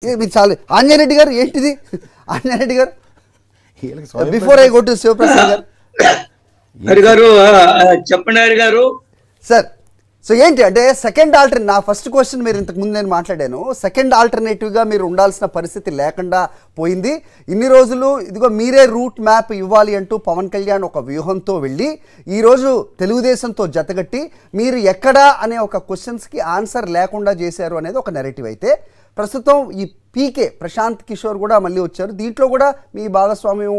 మీరు చాలు. ఆంజనేయురెడ్డి గారు ఏంటిది? Anjaneya Reddy garu before I go to Shivaprasad garu. Hari గారు చెప్పండి హరి గారు. సార్ సో ఏంటి అంటే సెకండ్ ఆల్టర్నేటివ్, నా ఫస్ట్ క్వశ్చన్ మీరు ఇంతకు ముందు నేను మాట్లాడాను, సెకండ్ ఆల్టర్నేటివ్గా మీరు ఉండాల్సిన పరిస్థితి లేకుండా పోయింది. ఇన్ని రోజులు ఇదిగో మీరే రూట్ మ్యాప్ ఇవ్వాలి అంటూ పవన్ కళ్యాణ్ ఒక వ్యూహంతో వెళ్ళి ఈరోజు తెలుగుదేశంతో జతగట్టి మీరు ఎక్కడా అనే ఒక క్వశ్చన్స్కి ఆన్సర్ లేకుండా చేశారు అనేది ఒక నెరేటివ్. అయితే ప్రస్తుతం ఈ పీకే ప్రశాంత్ కిషోర్ కూడా మళ్ళీ వచ్చారు. దీంట్లో కూడా మీ భాగస్వామ్యం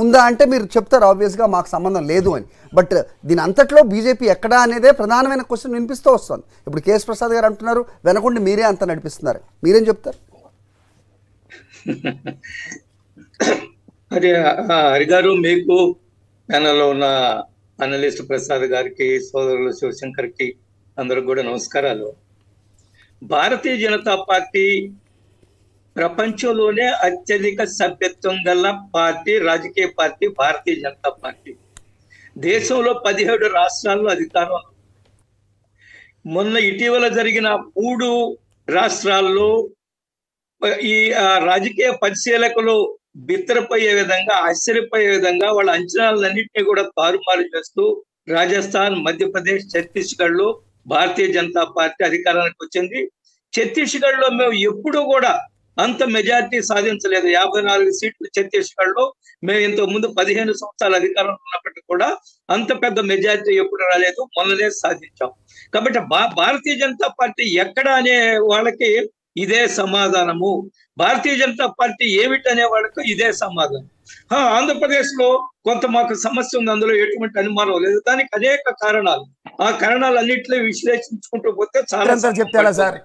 ఉందా అంటే మీరు చెప్తారు ఆబ్వియస్గా మాకు సంబంధం లేదు అని. బట్ దీని అంతట్లో బీజేపీ ఎక్కడా అనేదే ప్రధానమైన క్వశ్చన్ వినిపిస్తూ వస్తుంది. ఇప్పుడు కేఎస్ ప్రసాద్ గారు అంటున్నారు వెనకుండి మీరే అంత నడిపిస్తున్నారు, మీరేం చెప్తారు? హరి గారు, మీకు ప్యానల్లో ఉన్న అనలిస్ట్ ప్రసాద్ గారికి, సోదరులు శివశంకర్కి అందరికి కూడా నమస్కారాలు. భారతీయ జనతా పార్టీ ప్రపంచంలోనే అత్యధిక సభ్యత్వం గల పార్టీ, రాజకీయ పార్టీ భారతీయ జనతా పార్టీ. దేశంలో 17 రాష్ట్రాల్లో అధికారం. మొన్న ఇటీవల జరిగిన 3 రాష్ట్రాల్లో ఈ రాజకీయ పరిశీలకులు బిత్తరపోయే విధంగా, ఆశ్చర్యపోయే విధంగా వాళ్ళ అంచనాలన్నింటినీ కూడా తారుమారు చేస్తూ రాజస్థాన్, మధ్యప్రదేశ్, ఛత్తీస్గఢ్ లో భారతీయ జనతా పార్టీ అధికారానికి వచ్చింది. ఛత్తీస్గఢ్ లో మేము ఎప్పుడూ కూడా అంత మెజారిటీ సాధించలేదు. 54 సీట్లు ఛత్తీస్గఢ్ లో. మేము ఇంతకు ముందు 15 సంవత్సరాల అధికారంలో ఉన్నప్పటికీ కూడా అంత పెద్ద మెజారిటీ ఎప్పుడు రాలేదు, మొన్ననే సాధించాం. కాబట్టి భారతీయ జనతా పార్టీ ఎక్కడ అనే వాళ్ళకి ఇదే సమాధానము, భారతీయ జనతా పార్టీ ఏమిటనే వాళ్ళకి ఇదే సమాధానం. ఆంధ్రప్రదేశ్ లో కొంత మాకు సమస్య ఉంది, అందులో ఎటువంటి అనుమానం లేదు. దానికి అనేక కారణాలు. ఆ కారణాలన్నింటినీ విశ్లేషించుకుంటూ పోతే చాలా చెప్తారా సార్?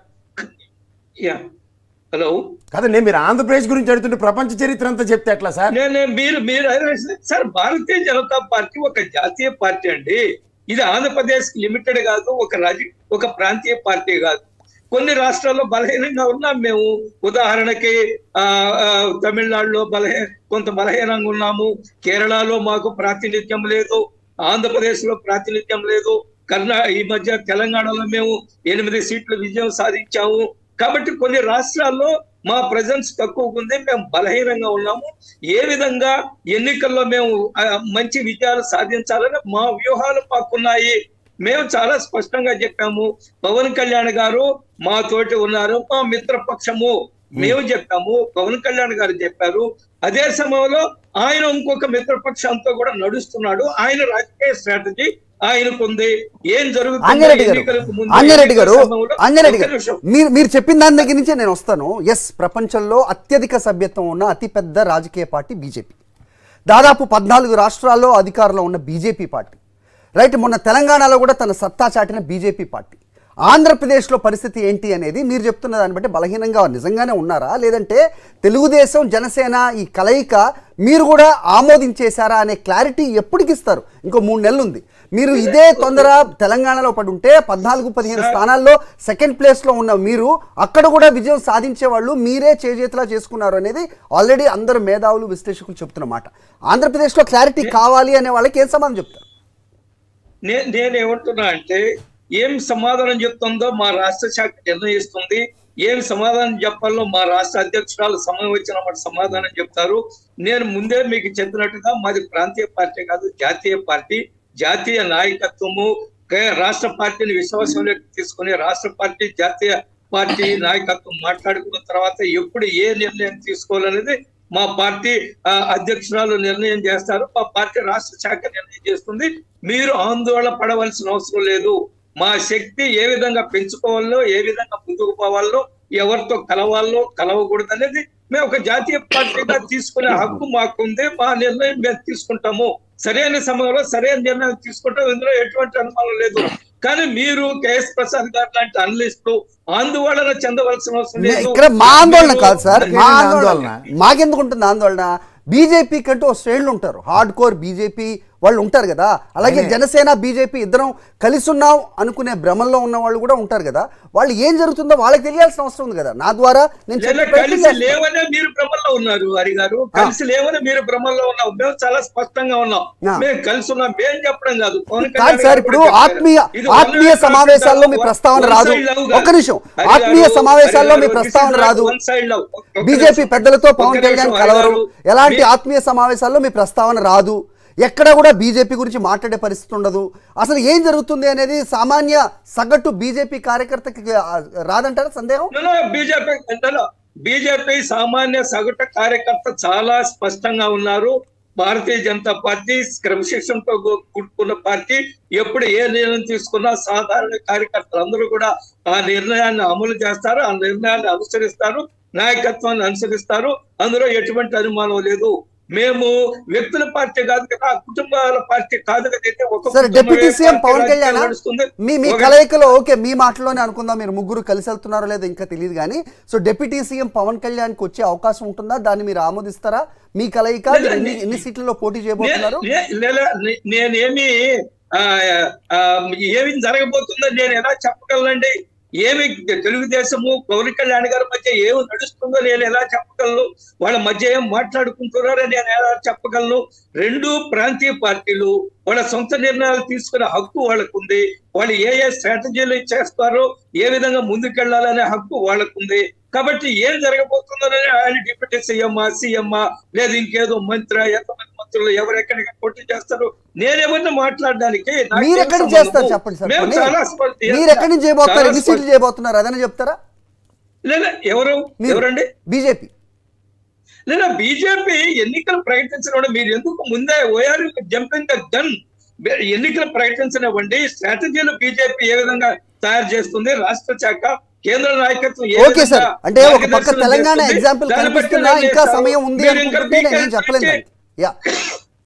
హలో కదండి, మీరు ఆంధ్రప్రదేశ్ గురించి అడుగుతుంటే ప్రపంచ చరిత్ర అంతా చెప్తే ఎట్లా సార్? మీరు సార్, భారతీయ జనతా పార్టీ ఒక జాతీయ పార్టీ అండి. ఇది ఆంధ్రప్రదేశ్ లిమిటెడ్ కాదు, ఒక ప్రాంతీయ పార్టీ కాదు. కొన్ని రాష్ట్రాల్లో బలహీనంగా ఉన్నాం మేము. ఉదాహరణకి తమిళనాడులో కొంత బలహీనంగా ఉన్నాము. కేరళలో మాకు ప్రాతినిధ్యం లేదు. ఆంధ్రప్రదేశ్ లో ప్రాతినిధ్యం లేదు. ఈ మధ్య తెలంగాణలో మేము 8 సీట్లు విజయం సాధించాము. కాబట్టి కొన్ని రాష్ట్రాల్లో మా ప్రజెన్స్ తక్కువ ఉంది, మేము బలహీనంగా ఉన్నాము. ఏ విధంగా ఎన్నికల్లో మేము మంచి విజయాలు సాధించాలని మా వ్యూహాలు మాకున్నాయి. మేము చాలా స్పష్టంగా చెప్పాము. పవన్ కళ్యాణ్ గారు మాతోటి ఉన్నారు, మా మిత్రపక్షము. మేము చెప్పాము, పవన్ కళ్యాణ్ గారు చెప్పారు. అదే సమయంలో ఆయన ఇంకొక మిత్రపక్షంతో కూడా నడుస్తున్నాడు. ఆయన రాజకీయ స్ట్రాటజీ ఆయనకుంది. ఏం జరుగుతుంది? ఆంజనేయురెడ్డి గారు మీరు చెప్పిన దాని దగ్గర నుంచే నేను వస్తాను. ఎస్, ప్రపంచంలో అత్యధిక సభ్యత్వం ఉన్న అతిపెద్ద రాజకీయ పార్టీ బీజేపీ. దాదాపు 14 రాష్ట్రాల్లో అధికారంలో ఉన్న బీజేపీ పార్టీ, రైట్. మొన్న తెలంగాణలో కూడా తన సత్తా చాటిన బీజేపీ పార్టీ. ఆంధ్రప్రదేశ్లో పరిస్థితి ఏంటి అనేది మీరు చెప్తున్న దాన్ని బట్టి బలహీనంగా నిజంగానే ఉన్నారా, లేదంటే తెలుగుదేశం జనసేన ఈ కలయిక మీరు కూడా ఆమోదించేశారా అనే క్లారిటీ ఎప్పటికి ఇస్తారు? ఇంకో 3 నెలలు ఉంది. మీరు ఇదే తొందర తెలంగాణలో పడి ఉంటే 14-15 స్థానాల్లో సెకండ్ ప్లేస్లో ఉన్న మీరు అక్కడ కూడా విజయం సాధించే వాళ్ళు మీరే చేజేతలా చేసుకున్నారు అనేది ఆల్రెడీ అందరు మేధావులు, విశ్లేషకులు చెప్తున్నమాట. ఆంధ్రప్రదేశ్లో క్లారిటీ కావాలి అనే వాళ్ళకి ఏం సమాధానం చెప్తారు? నేనేమంటున్నా అంటే, ఏం సమాధానం చెప్తుందో మా రాష్ట్ర శాఖ నిర్ణయిస్తుంది. ఏం సమాధానం చెప్పాలో మా రాష్ట్ర అధ్యక్షురాలు సమయం వచ్చినప్పుడు సమాధానం చెప్తారు. నేను ముందే మీకు చెప్పినట్టుగా మాది ప్రాంతీయ పార్టీ కాదు, జాతీయ పార్టీ. జాతీయ నాయకత్వము, రాష్ట్ర పార్టీని విశ్వాసంలోకి తీసుకుని రాష్ట్ర పార్టీ, జాతీయ పార్టీ నాయకత్వం మాట్లాడుకున్న తర్వాత ఎప్పుడు ఏ నిర్ణయం తీసుకోవాలనేది మా పార్టీ అధ్యక్షురాలు నిర్ణయం చేస్తారు. మా పార్టీ రాష్ట్ర శాఖ నిర్ణయం చేస్తుంది. మీరు ఆందోళన పడవలసిన అవసరం లేదు. మా శక్తి ఏ విధంగా పెంచుకోవాలో, ఏ విధంగా ముందుకు పోవాలో, ఎవరితో కలవాలో కలవకూడదు అనేది మేము ఒక జాతీయ పార్టీగా తీసుకునే హక్కు మాకుంది. మా నిర్ణయం మేము తీసుకుంటాము. సరైన సమయంలో సరైన నిర్ణయం తీసుకుంటాం. ఇందులో ఎటువంటి అనుమానం లేదు. కానీ మీరు కేఎస్ ప్రసాద్ గారు లాంటి అనలిస్టులు ఆందోళన చెందవలసిన అవసరం లేదు. ఇక్కడ మా ఆందోళన కాదు సార్, మా ఆందోళన మాకెందుకు ఉంటుంది ఆందోళన? బీజేపీ కంటూ ఒక శ్రేణులు ఉంటారు, హార్డ్ కోర్ బీజేపీ వాళ్ళు ఉంటారు కదా. అలాగే జనసేన బీజేపీ ఇద్దరం కలిసి ఉన్నాం అనుకునే భ్రమంలో ఉన్న వాళ్ళు కూడా ఉంటారు కదా. వాళ్ళు ఏం జరుగుతుందో వాళ్ళకి తెలియాల్సిన అవసరం ఉంది కదా. నా ద్వారా నేను కలిసి లేవనే మీరు భ్రమంలో ఉన్నారు హరి గారు, కలిసి లేవనే మీరు భ్రమంలో ఉన్నాం. మేము చాలా స్పష్టంగా ఉన్నాం, మేము కలిసి ఉన్నాం, మేము చెప్పడం కాదు. సార్ ఇప్పుడు ఆత్మీయ సమావేశాల్లో మీ ప్రస్తావన రాదు. ఒక్క నిమిషం, ఆత్మీయ సమావేశాల్లో మీ ప్రస్తావన రాదు. బీజేపీ పెద్దలతో పవన్ కళ్యాణ్ కలవరు. ఎలాంటి ఆత్మీయ సమావేశాల్లో మీ ప్రస్తావన రాదు. ఎక్కడ కూడా బీజేపీ గురించి మాట్లాడే పరిస్థితి ఉండదు. అసలు ఏం జరుగుతుంది అనేది సామాన్య సగటు బీజేపీ కార్యకర్తకి రాదంటారా సందేహం? బీజేపీ సామాన్య సగటు కార్యకర్త చాలా స్పష్టంగా ఉన్నారు. భారతీయ జనతా పార్టీ క్రమశిక్షణతో కూడుకున్న పార్టీ. ఎప్పుడు ఏ నిర్ణయం తీసుకున్నా సాధారణ కార్యకర్తలు అందరూ కూడా ఆ నిర్ణయాన్ని అమలు చేస్తారు, ఆ నిర్ణయాన్ని అనుసరిస్తారు, నాయకత్వాన్ని అనుసరిస్తారు. అందులో ఎటువంటి అనుమానం లేదు. మేము వ్యక్తుల పార్టీ కాదు కదా, కుటుంబాల పార్టీ కాదు కదా. డిప్యూటీ సీఎం పవన్ కళ్యాణ్ మీ కలయికలో ఓకే, మీ మాటలోనే అనుకుందాం, మీరు ముగ్గురు కలిసి వెళ్తున్నారో లేదో ఇంకా తెలియదు కానీ, so deputy CM Pawan Kalyan కి వచ్చే అవకాశం ఉంటుందా? దాన్ని మీరు ఆమోదిస్తారా? మీ కలయిక ఎన్ని సీట్లలో పోటీ చేయబోతున్నారు? నేనేమి ఏమి జరగబోతుందో నేను ఎలా చెప్పగలనండి? ఏమి తెలుగుదేశము పవన్ కళ్యాణ్ గారి మధ్య ఏమి నడుస్తుందో నేను ఎలా చెప్పగలను? వాళ్ళ మధ్య ఏం మాట్లాడుకుంటున్నారో నేను ఎలా చెప్పగలను? రెండు ప్రాంతీయ పార్టీలు వాళ్ళ సొంత నిర్ణయాలు తీసుకునే హక్కు వాళ్ళకుంది. వాళ్ళు ఏ స్ట్రాటజీలు చేస్తారో, ఏ విధంగా ముందుకెళ్లాలనే హక్కు వాళ్ళకుంది. కాబట్టి ఏం జరగబోతుందోనని ఆయన డిప్యూటీ సీఎం లేదు ఇంకేదో మంత్రి, ఎంతమంది మంత్రులు ఎవరెక్కడికి పోటీ చేస్తారు, నేనేమన్నా మాట్లాడడానికి మీరు ఎక్కడి నుంచి చేస్తారు చెప్పండి సార్. మీరు ఎక్కడి నుంచి చేయబోతున్నారు? ఎన్ని సీట్లు చేయబోతున్నారు అదని చెప్తారా? లేదా ఎవరండి? బీజేపీ లేదా బీజేపీ ఎన్నికలు ప్రకటించడం మీరు ఎందుకు ముందే ఓఆర్ జంపింగ్ ద గన్? ఎన్నికలు ప్రకటించనివ్వండి. స్ట్రాటజీలు బీజేపీ ఏ విధంగా తయారు చేస్తుంది, రాష్ట్ర శాఖ కేంద్ర నాయకత్వం ఓకే సార్. అంటే ఒక పక్క తెలంగాణ ఎగ్జాంపుల్ కనిపిస్తున్నా ఇంకా సమయం ఉంది అనుకుంటే నేను చెప్పలేదు.